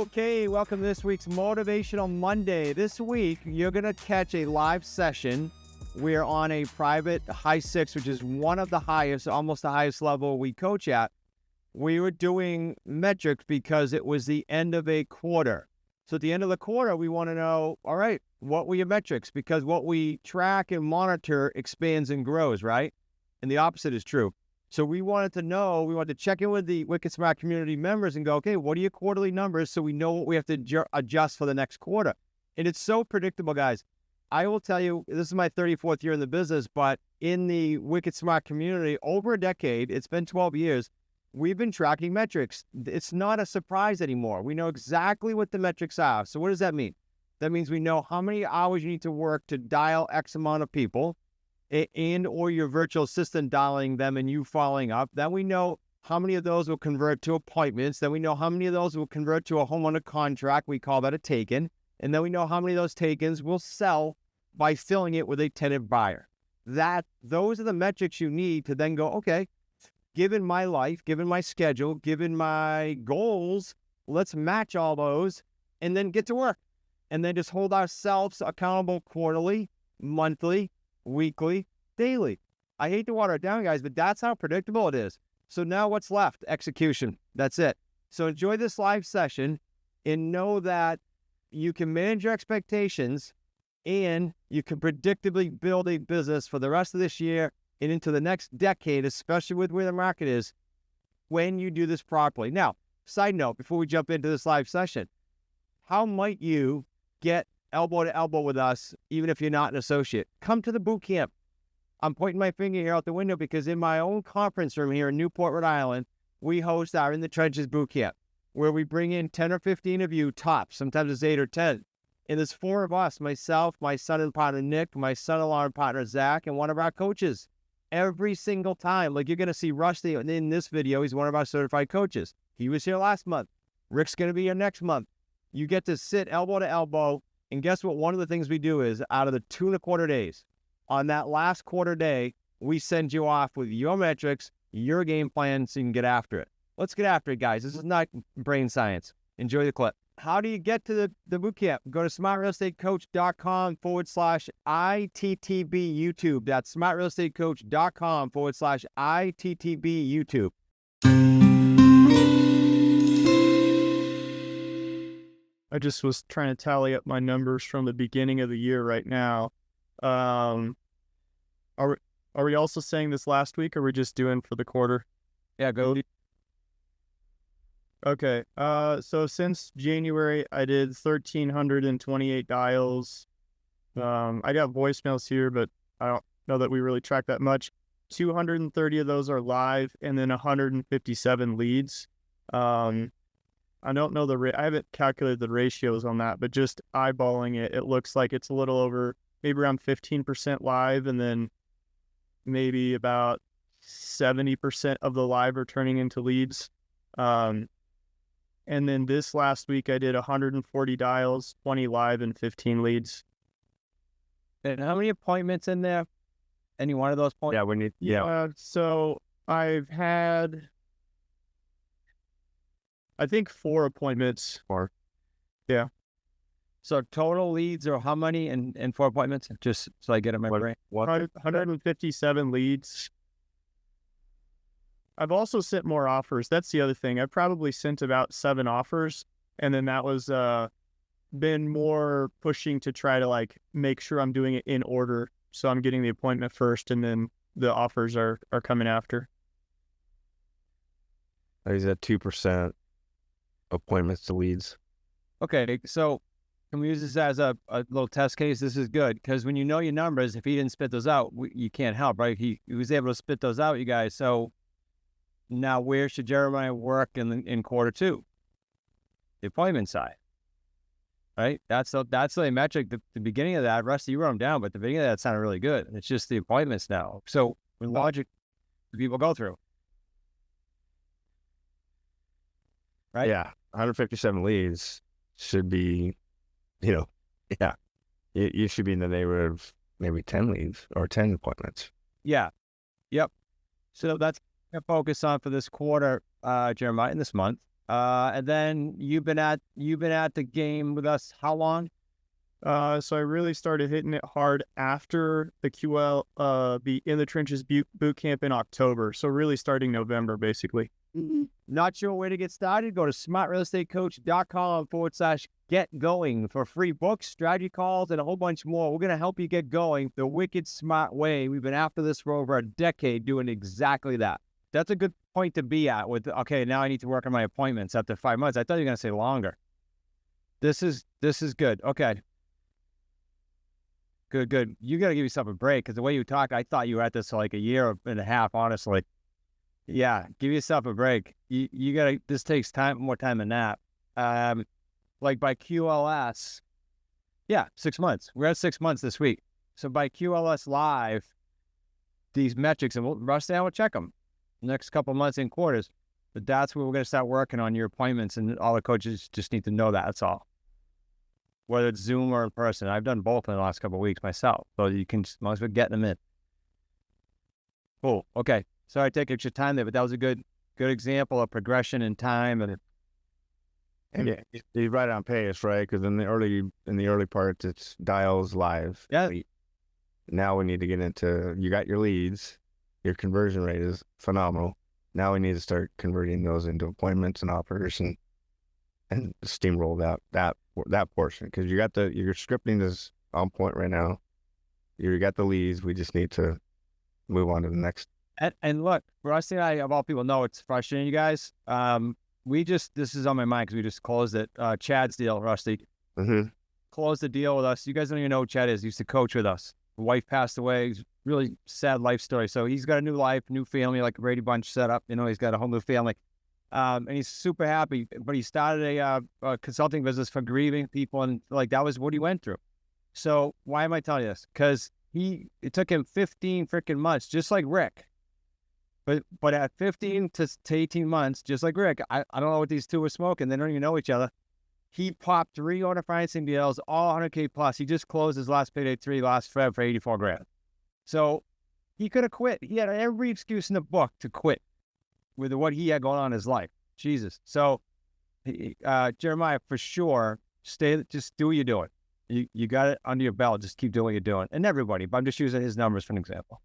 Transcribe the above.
Okay, welcome to this week's Motivational Monday. This week, you're going to catch a live session. We're on a private high six, which is one of the highest, almost the highest level we coach at. We were doing metrics because it was the end of a quarter. So at the end of the quarter, we want to know, all right, what were your metrics? Because what we track and monitor expands and grows, right? And the opposite is true. So we wanted to check in with the Wicked Smart community members and go, okay, what are your quarterly numbers so we know what we have to adjust for the next quarter? And it's so predictable, guys. I will tell you, this is my 34th year in the business, but in the Wicked Smart community, over a decade, it's been 12 years, we've been tracking metrics. It's not a surprise anymore. We know exactly what the metrics are. So what does that mean? That means we know how many hours you need to work to dial X amount of people, and or your virtual assistant dialing them and you following up. Then we know how many of those will convert to appointments. Then we know how many of those will convert to a homeowner contract. We call that a taken. And then we know how many of those takens will sell by filling it with a tenant buyer. Those are the metrics you need to then go, okay, given my life, given my schedule, given my goals, let's match all those and then get to work. And then just hold ourselves accountable quarterly, monthly, weekly, daily. I hate to water it down, guys, but that's how predictable it is. So now what's left? Execution. That's it. So enjoy this live session and know that you can manage your expectations and you can predictably build a business for the rest of this year and into the next decade, especially with where the market is, when you do this properly. Now, side note, before we jump into this live session, how might you get elbow to elbow with us, even if you're not an associate? Come to the boot camp. I'm pointing my finger here out the window because in my own conference room here in Newport, Rhode Island, we host our In the Trenches Bootcamp, where we bring in 10 or 15 of you tops. Sometimes it's 8 or 10. And there's 4 of us, myself, my son and partner Nick, my son-in-law and partner Zach, and one of our coaches. Every single time, like you're going to see Rusty in this video, he's one of our certified coaches. He was here last month. Rick's going to be here next month. You get to sit elbow to elbow. And guess what? One of the things we do is out of the 2.25 days, on that last quarter day, we send you off with your metrics, your game plan, so you can get after it. Let's get after it, guys. This is not brain science. Enjoy the clip. How do you get to the boot camp? Go to smartrealestatecoach.com/ITTB YouTube. That's smartrealestatecoach.com/ITTB YouTube. I just was trying to tally up my numbers from the beginning of the year right now. Are we also saying this last week, or are we just doing for the quarter? Yeah, go. Okay. So since January, I did 1,328 dials. I got voicemails here, but I don't know that we really track that much. 230 of those are live, and then 157 leads. I don't know I haven't calculated the ratios on that, but just eyeballing it, it looks like it's a little over, maybe around 15% live, and then maybe about 70% of the live are turning into leads. And then this last week, I did 140 dials, 20 live, and 15 leads. And how many appointments in there? Any one of those points? So I've had, I think 4 appointments. Yeah. So total leads are how many and 4 appointments? Just so I get it in my brain. 157 leads. I've also sent more offers. That's the other thing. I probably sent about 7 offers, and then that was been more pushing to try to make sure I'm doing it in order. So I'm getting the appointment first, and then the offers are coming after. He's at 2% appointments to leads. Okay, so can we use this as a little test case? This is good because when you know your numbers, if he didn't spit those out, you can't help, right? He was able to spit those out, you guys. So now where should Jeremiah work in quarter 2? The appointment side, right? That's the metric. The beginning of that, Rusty, you wrote them down, but the beginning of that sounded really good. It's just the appointments now. So with logic, the people go through. Right? Yeah, 157 leads should be, you should be in the neighborhood of maybe 10 leads or 10 appointments. Yeah. Yep. So that's going to focus on for this quarter, Jeremiah, in this month. And then you've been at the game with us how long? So I really started hitting it hard after the the In the Trenches boot camp in October. So really starting November, basically. Not sure where to get started? Go to smartrealestatecoach.com/get going for free books, strategy calls, and a whole bunch more. We're going to help you get going the wicked smart way. We've been after this for over a decade doing exactly that. That's a good point to be at with, okay, now I need to work on my appointments after 5 months. I thought you were going to say longer. This is good. Okay. Good. You got to give yourself a break because the way you talk, I thought you were at this for like a year and a half, honestly. Yeah, give yourself a break. You got to, this takes more time than that. Like by QLS, yeah, 6 months. We're at 6 months this week. So by QLS Live, these metrics, and Rusty, I will check them next couple months in quarters. But that's where we're going to start working on your appointments, and all the coaches just need to know that. That's all. Whether it's Zoom or in person. I've done both in the last couple of weeks myself. So you can, as long as we're getting them in. Cool. Okay. Sorry to take extra time there, but that was a good example of progression in time. And yeah, you're right on pace, right? Because in the early parts, it's dials live. Yeah. Now we need to get into, you got your leads, your conversion rate is phenomenal. Now we need to start converting those into appointments and offers and steamroll that portion, because your scripting is on point right now. You got the leads. We just need to move on to the next. And look, Rusty and I, of all people, know it's frustrating, you guys. This is on my mind because we just closed it. Chad's deal, Rusty. Mm-hmm. Closed the deal with us. You guys don't even know who Chad is. He used to coach with us. The wife passed away. It's really sad life story. So he's got a new life, new family, like a Brady Bunch set up. He's got a whole new family. And he's super happy. But he started a consulting business for grieving people, and like that was what he went through. So why am I telling you this? Because it took him 15 freaking months, just like Rick. But at 15 to 18 months, just like Rick, I don't know what these two were smoking. They don't even know each other. He popped 3 owner financing deals, all 100K plus. He just closed his last payday 3 last Feb for 84 grand. So he could have quit. He had every excuse in the book to quit with what he had going on in his life. Jesus. So Jeremiah, for sure, just do what you're doing. You got it under your belt. Just keep doing what you're doing. And everybody, but I'm just using his numbers for an example.